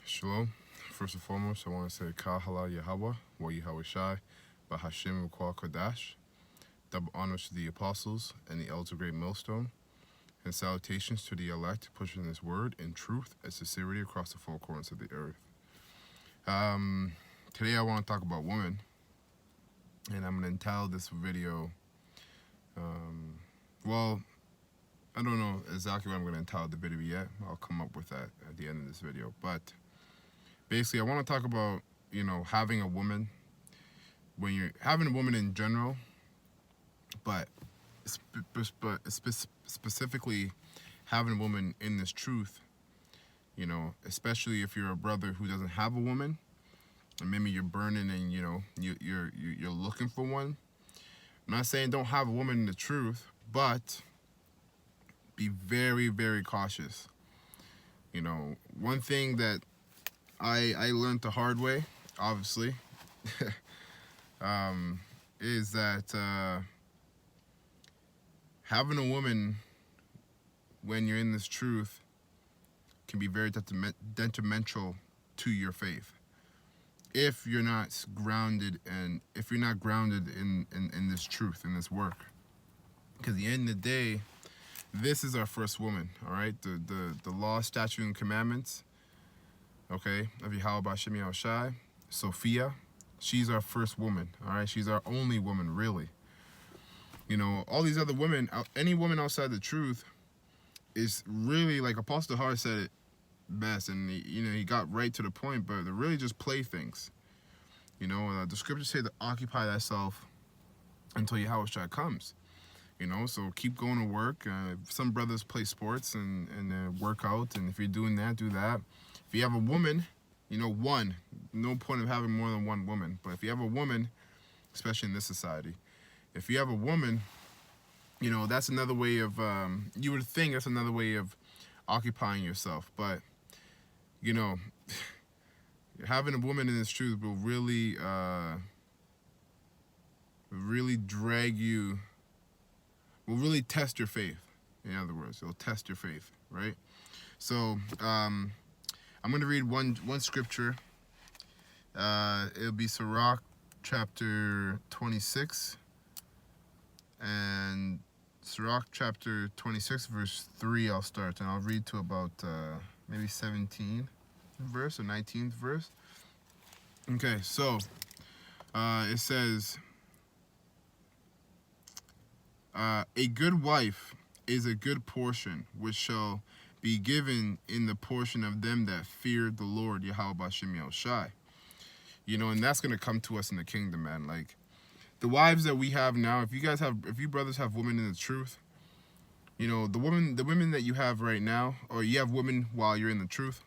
Shalom. First and foremost, I want to say Kahala Yahweh, wa Yahweh Shai, Bahashim Ukwa Kodash. Double honors to the apostles and the elders of Great Millstone, and salutations to the elect pushing this word in truth and sincerity across the four corners of the earth. Today I want to talk about women, and I'm going to entitle this video, well, I don't know exactly what I'm going to entitle the video yet. I'll come up with that at the end of this video, but basically I want to talk about, having a woman, when you're having a woman in general, but specifically having a woman in this truth, especially if you're a brother who doesn't have a woman, and maybe you're burning and you're looking for one. I'm not saying don't have a woman in the truth, but be very, very cautious. One thing that I learned the hard way, obviously, is that having a woman when you're in this truth can be very detrimental to your faith if you're not grounded in this truth, in this work. Because at the end of the day, this is our first woman, all right? The law, statute, and commandments, okay, of Yahweh Bashim Yahweh Shai, Sophia, she's our first woman, all right? She's our only woman, really. All these other women, any woman outside the truth is really, like Apostle Har said it best, and he got right to the point, but they're really just playthings. The scriptures say to occupy thyself until Yahweh Shai comes. So keep going to work. Some brothers play sports and work out, and if you're doing that, do that. If you have a woman, one, no point of having more than one woman, but if you have a woman, especially in this society, if you have a woman, that's another way of, you would think that's another way of occupying yourself. But, having a woman in this truth will really drag you, will really test your faith. In other words, it'll test your faith, right? So, I'm going to read one scripture. It'll be Sirach chapter 26. And Sirach chapter 26, verse 3, I'll start. And I'll read to about maybe 17th verse or 19th verse. Okay, so it says, a good wife is a good portion, which shall be given in the portion of them that fear the Lord, Yahweh Bashim Yahweh Shai. And that's going to come to us in the kingdom, man. Like, the wives that we have now, if you brothers have women in the truth, the women that you have right now, or you have women while you're in the truth,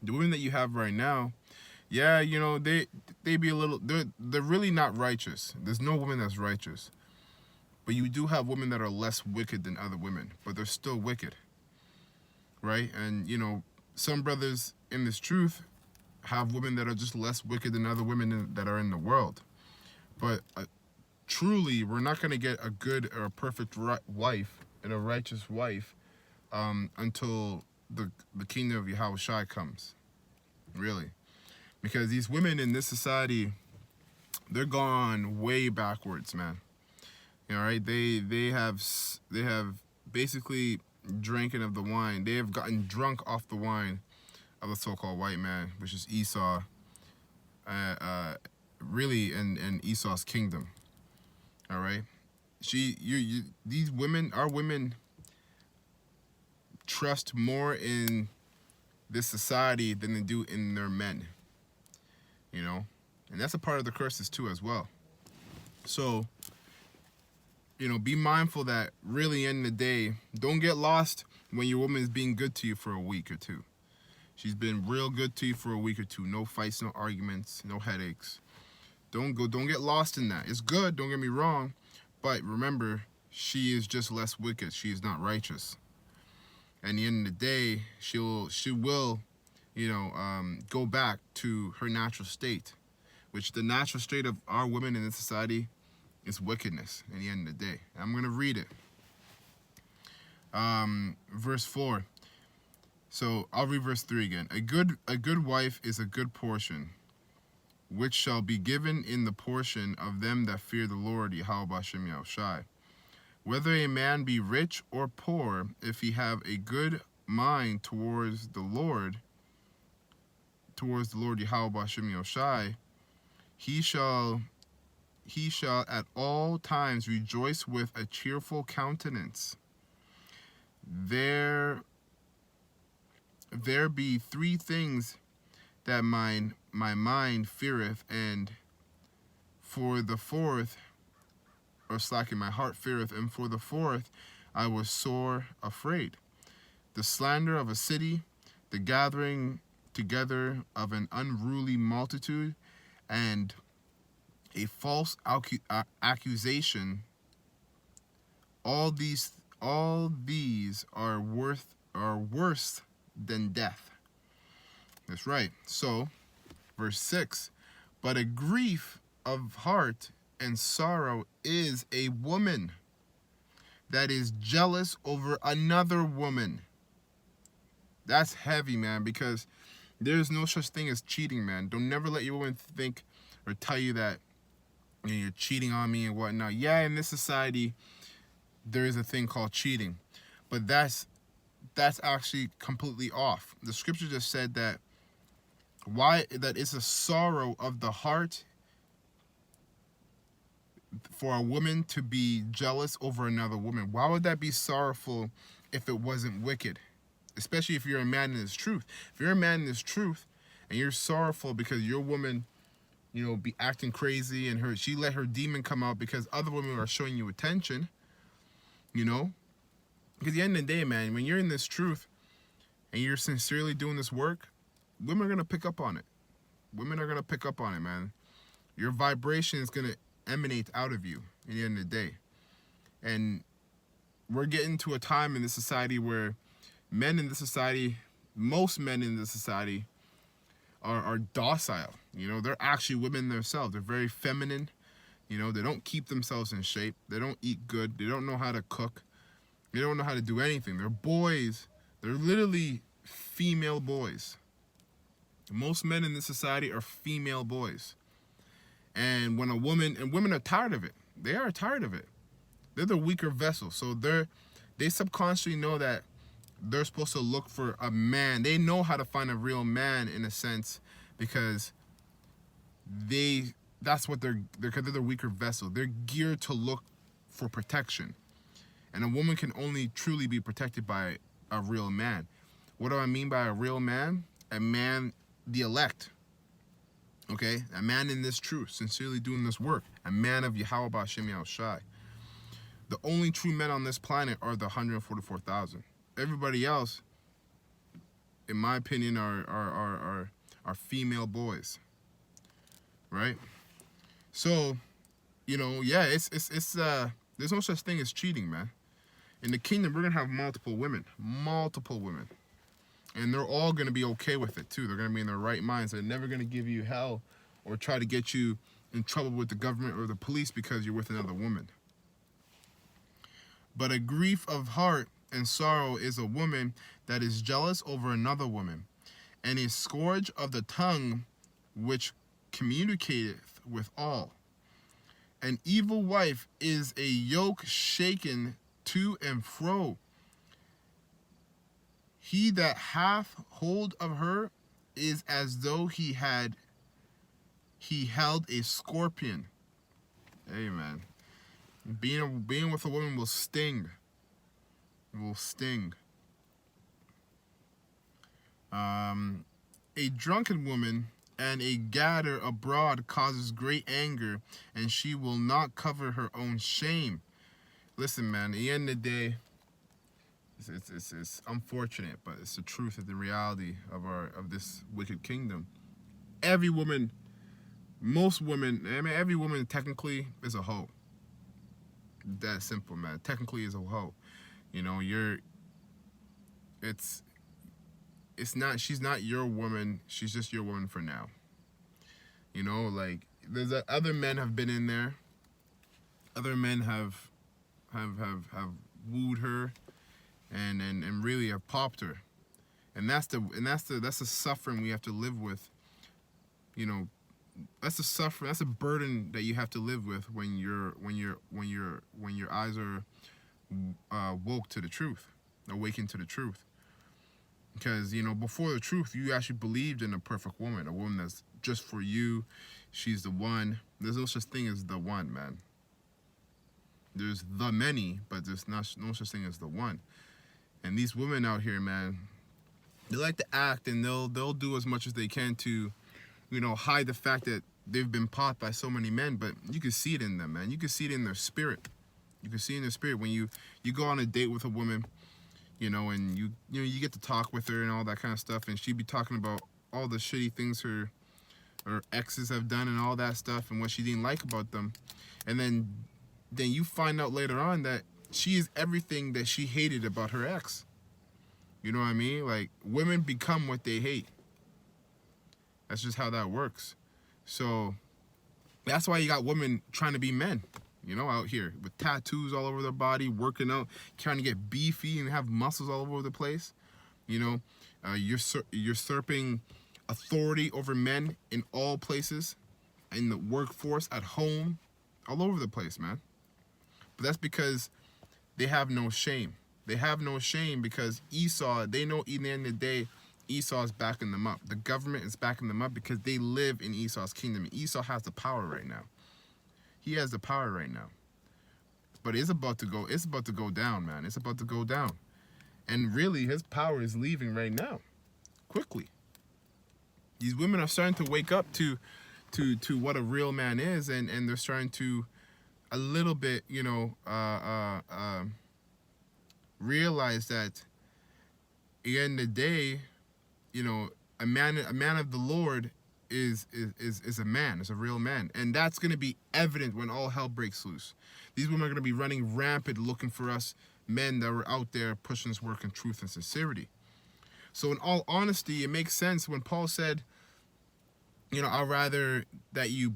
the women that you have right now, yeah, they be a little, they're really not righteous. There's no woman that's righteous. But you do have women that are less wicked than other women, but they're still wicked, right? And, some brothers in this truth have women that are just less wicked than other women that are in the world. But truly, we're not going to get a good or a perfect wife and a righteous wife until the kingdom of Yahweh Shai comes, really. Because these women in this society, they're gone way backwards, man. Right? They have basically drinking of the wine. They have gotten drunk off the wine of the so-called white man, which is Esau. Really in Esau's kingdom. All right, these women, our women, trust more in this society than they do in their men. And that's a part of the curses too as well. So, be mindful that really in the day, don't get lost when your woman is being good to you for a week or two. She's been real good to you for a week or two. No fights, no arguments, no headaches. Don't get lost in that. It's good, don't get me wrong, but remember, she is just less wicked. She is not righteous. And at the end of the day, she will, go back to her natural state, which the natural state of our women in this society is wickedness. At the end of the day, I'm gonna read it. Verse 4. So I'll read verse 3 again. A good wife is a good portion, which shall be given in the portion of them that fear the Lord, Yahweh Bashem Yahushai. Whether a man be rich or poor, if he have a good mind towards the Lord Yahweh Bashem Yahushai, he shall at all times rejoice with a cheerful countenance. There be three things that my mind feareth, and for the fourth, or slacking my heart feareth, and for the fourth I was sore afraid. The slander of a city, the gathering together of an unruly multitude, and a false accusation. All these are worse than death. That's right. So, verse 6, but a grief of heart and sorrow is a woman that is jealous over another woman. That's heavy, man, because there's no such thing as cheating, man. Don't never let your woman think or tell you that you're cheating on me and whatnot. Yeah, in this society, there is a thing called cheating, but that's actually completely off. The scripture just said that it's a sorrow of the heart for a woman to be jealous over another woman. Why would that be sorrowful if it wasn't wicked? Especially if you're a man in this truth. If you're a man in this truth and you're sorrowful because your woman, be acting crazy and she let her demon come out because other women are showing you attention, Because at the end of the day, man, when you're in this truth and you're sincerely doing this work, women are going to pick up on it. Women are going to pick up on it, man. Your vibration is going to emanate out of you at the end of the day. And we're getting to a time in this society where most men in this society are docile. They're actually women themselves. They're very feminine. They don't keep themselves in shape. They don't eat good. They don't know how to cook. They don't know how to do anything. They're boys. They're literally female boys. Most men in this society are female boys. And women are tired of it. They are tired of it. They're the weaker vessel. So they subconsciously know that they're supposed to look for a man. They know how to find a real man in a sense because that's what they're the weaker vessel. They're geared to look for protection. And a woman can only truly be protected by a real man. What do I mean by a real man? A man, the elect. Okay? A man in this truth, sincerely doing this work. A man of Yahweh Bashem Yahushai. The only true men on this planet are the 144,000. Everybody else, in my opinion, are female boys. Right? So, it's there's no such thing as cheating, man. In the kingdom, we're gonna have multiple women, and they're all gonna be okay with it too. They're gonna be in their right minds. They're never gonna give you hell or try to get you in trouble with the government or the police because you're with another woman. But a grief of heart and sorrow is a woman that is jealous over another woman, and a scourge of the tongue which communicateth with all. An evil wife is a yoke shaken to and fro. He that hath hold of her is as though he held a scorpion. Amen. Being with a woman will sting. A drunken woman and a gadder abroad causes great anger, and she will not cover her own shame. Listen, man, at the end of the day, it's unfortunate, but it's the truth of the reality of this wicked kingdom. Every woman, every woman technically is a hoe. That simple, man. Technically is a hoe. She's not your woman. She's just your woman for now. There's other men have been in there. Other men have wooed her and really have popped her. And that's the suffering we have to live with. You know, that's a suffering. That's a burden that you have to live with when your eyes are woke to the truth, awakened to the truth. Because, before the truth, you actually believed in a perfect woman, a woman that's just for you. She's the one. There's no such thing as the one, man. There's the many, but there's no such thing as the one. And these women out here, man, they like to act, and they'll do as much as they can to, hide the fact that they've been popped by so many men. But you can see it in them, man. You can see it in their spirit. You can see it in their spirit when you go on a date with a woman. And you get to talk with her and all that kind of stuff, and she'd be talking about all the shitty things her exes have done and all that stuff and what she didn't like about them. And then you find out later on that she is everything that she hated about her ex. You know what I mean? Like, women become what they hate. That's just how that works. So that's why you got women trying to be men. Out here with tattoos all over their body, working out, trying to get beefy and have muscles all over the place. Usurping authority over men in all places, in the workforce, at home, all over the place, man. But that's because they have no shame. They have no shame because Esau, they know in the end of the day, Esau is backing them up. The government is backing them up because they live in Esau's kingdom. Esau has the power right now. He has the power right now. But it's about to go down, man. It's about to go down. And really, his power is leaving right now. Quickly. These women are starting to wake up to what a real man is, and they're starting to a little bit, realize that at the end of the day, a man of the Lord is a man, is a real man. And that's going to be evident when all hell breaks loose. These women are going to be running rampant looking for us men that were out there pushing this work in truth and sincerity. So in all honesty, it makes sense when Paul said, I'd rather that you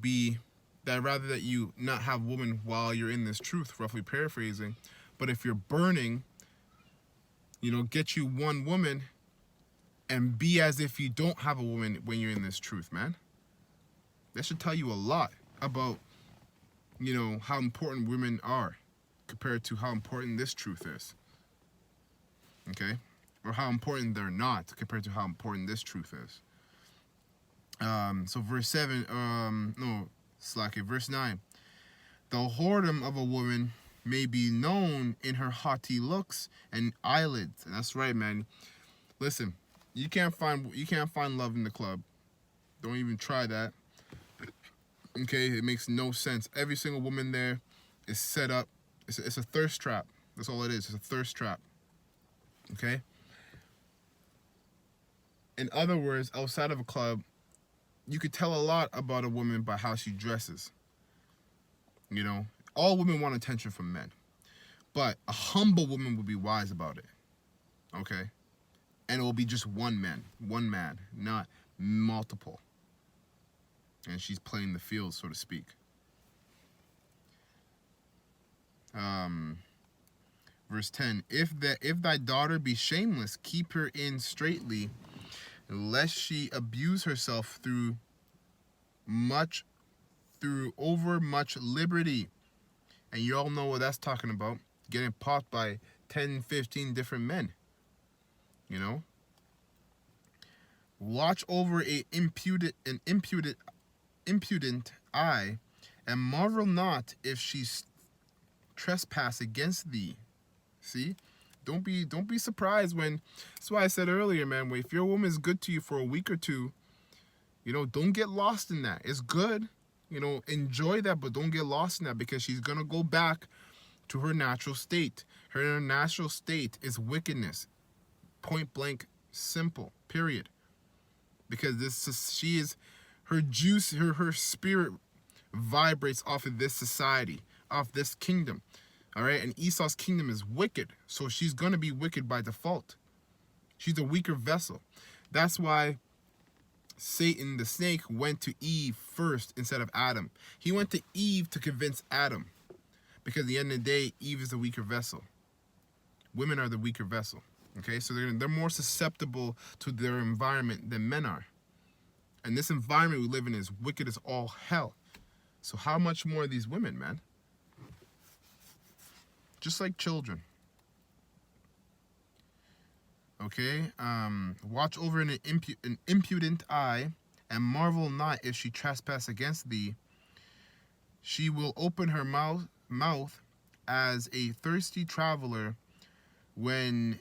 not have women while you're in this truth, roughly paraphrasing. But if you're burning, get you one woman and be as if you don't have a woman when you're in this truth, man. That should tell you a lot about, how important women are compared to how important this truth is. Okay? Or how important they're not compared to how important this truth is. So verse 7, verse 9. The whoredom of a woman may be known in her haughty looks and eyelids. And that's right, man. Listen, you can't find love in the club. Don't even try that. Okay, it makes no sense. Every single woman there is set up. It's a thirst trap. That's all it is. It's a thirst trap. Okay? In other words, outside of a club, you could tell a lot about a woman by how she dresses. All women want attention from men. But a humble woman will be wise about it. Okay? And it will be just one man, not multiple. And she's playing the field, so to speak. Verse 10, if thy daughter be shameless, keep her in straitly, lest she abuse herself through over much liberty. And you all know what that's talking about. Getting popped by 10, 15 different men. Watch over an impudent eye, and marvel not if she trespass against thee. See? Don't be surprised when. That's why I said earlier, man. If your woman is good to you for a week or two, don't get lost in that. It's good. Enjoy that, but don't get lost in that, because she's gonna go back to her natural state. Her natural state is wickedness. Point blank, simple. Period. Because her spirit vibrates off of this society, off this kingdom. All right, and Esau's kingdom is wicked, so she's gonna be wicked by default. She's a weaker vessel. That's why Satan, the snake, went to Eve first instead of Adam. He went to Eve to convince Adam, because at the end of the day, Eve is the weaker vessel. Women are the weaker vessel. Okay, so they're more susceptible to their environment than men are. And this environment we live in is wicked as all hell. So how much more are these women, man? Just like children. Okay, watch over an impudent eye, and marvel not if she trespass against thee. She will open her mouth as a thirsty traveler when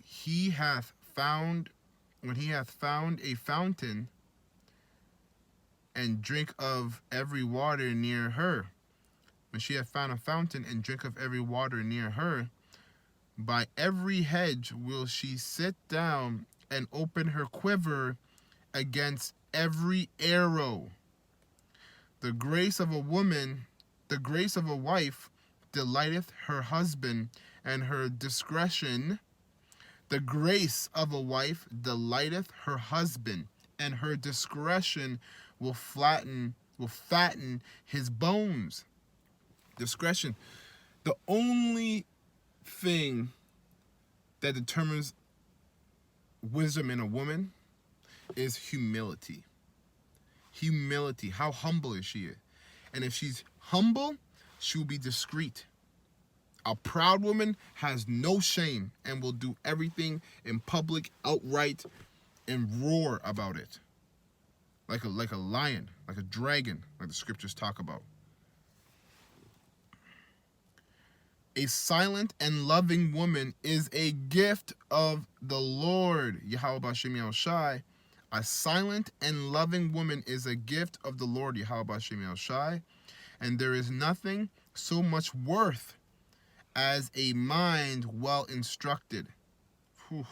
he hath found a fountain, and drink of every water near her. When she hath found a fountain and drink of every water near her, by every hedge will she sit down and open her quiver against every arrow. The grace of a wife delighteth her husband, and her discretion. The grace of a wife delighteth her husband, and her discretion will fatten his bones. Discretion. The only thing that determines wisdom in a woman is humility. Humility. How humble is she? And if she's humble, she will be discreet. A proud woman has no shame and will do everything in public outright and roar about it. Like a lion, like a dragon, like the scriptures talk about. A silent and loving woman is a gift of the Lord. Yahweh B'Shem Yahushai. A silent and loving woman is a gift of the Lord. Yahweh B'Shem Yahushai. And there is nothing so much worth as a mind well instructed. Whew.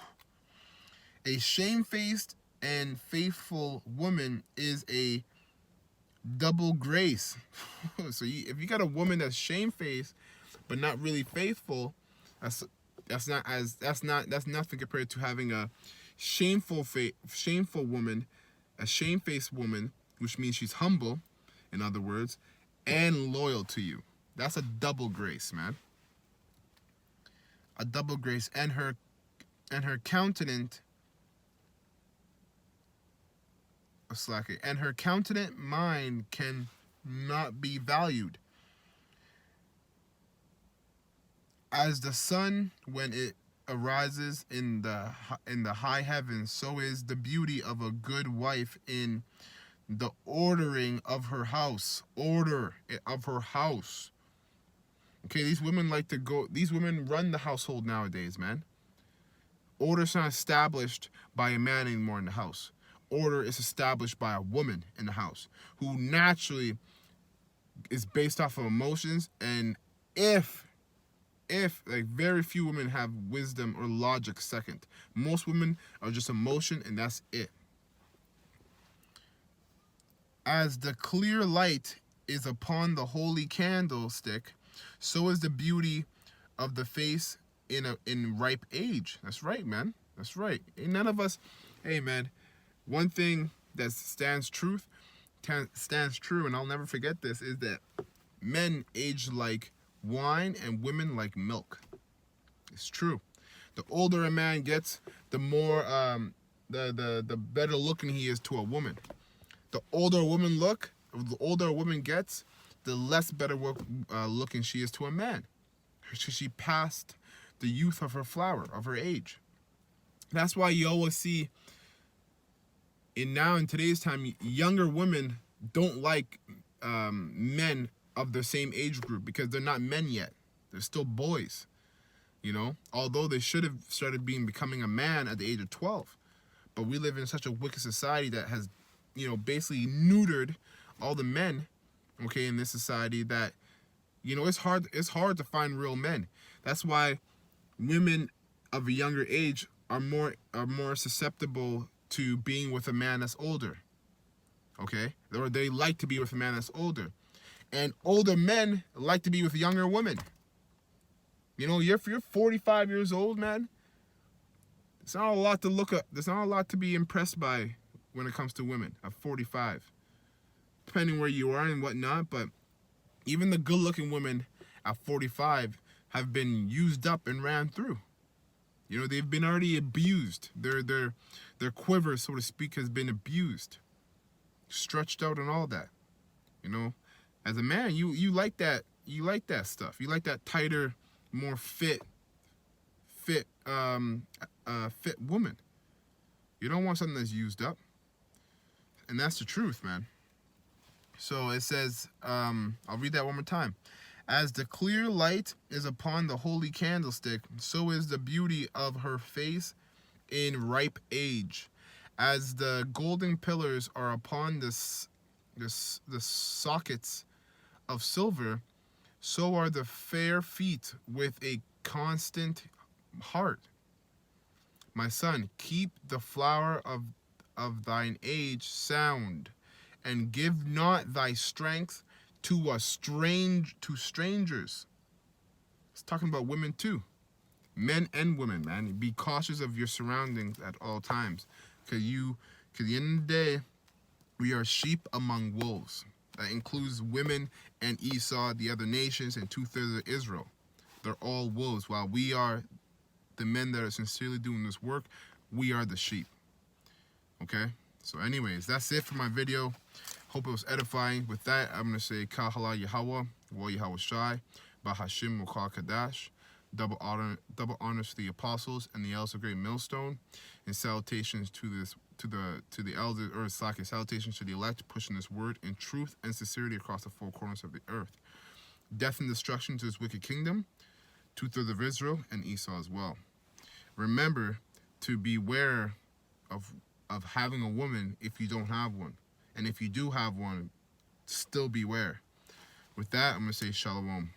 A shamefaced and faithful woman is a double grace. So if you got a woman that's shamefaced but not really faithful, that's nothing compared to having a shameful woman, a shamefaced woman, which means she's humble, in other words, and loyal to you. That's a double grace, man. A double grace. And her countenant and her countenant mind can not be valued. As the sun when it arises in the high heavens, so is the beauty of a good wife in the ordering of her house. Order of her house. Okay, these women run the household nowadays, man. Order's not established by a man anymore in the house. Order is established by a woman in the house who naturally is based off of emotions, and if like very few women have wisdom or logic second. Most women are just emotion, and that's it. As the clear light is upon the holy candlestick, so is the beauty of the face in ripe age. That's right, man. That's right. Ain't none of us. Hey, man. One thing that stands true, and I'll never forget this, is that men age like wine and women like milk. It's true. The older a man gets, the more the better looking he is to a woman. The older a woman gets, the less better looking she is to a man. She passed the youth of her flower, of her age. That's why you always see in today's time, younger women don't like men of the same age group because they're not men yet. They're still boys, you know, although they should have started becoming a man at the age of 12. But we live in such a wicked society that has, you know, basically neutered all the men, okay, in this society that, you know, it's hard to find real men. That's why women of a younger age are more susceptible to being with a man that's older, okay? Or they like to be with a man that's older. And older men like to be with younger women. You know, if you're 45 years old, man, it's not a lot to look at. There's not a lot to be impressed by when it comes to women at 45. Depending where you are and whatnot, but even the good-looking women at 45 have been used up and ran through. You know, they've been already abused. Their quiver, so to speak, has been abused, stretched out, and all that. You know, as a man, you like that. You like that stuff. You like that tighter, more fit woman. You don't want something that's used up. And that's the truth, man. So it says, I'll read that one more time. As the clear light is upon the holy candlestick, so is the beauty of her face in ripe age. As the golden pillars are upon the sockets of silver, so are the fair feet with a constant heart. My son, keep the flower of thine age sound, and give not thy strength to strangers. It's talking about women too, men and women, man. Be cautious of your surroundings at all times, because at the end of the day, we are sheep among wolves. That includes women and Esau, the other nations, and 2/3 of Israel. They're all wolves, while we are the men that are sincerely doing this work. We are the sheep. Okay? So anyways, that's it for my video. Hope it was edifying. With that, I'm going to say Kahala Yahweh, Wa Yahweh Shai, Bahashim Mukha Kadash. Double honors to the apostles and the elders of Great Millstone, and salutations to the elders, or salutations to the elect, pushing this word in truth and sincerity across the four corners of the earth. Death and destruction to this wicked kingdom, 2/3 of Israel and Esau as well. Remember to beware of having a woman if you don't have one, and if you do have one, still beware. With that, I'm going to say Shalom.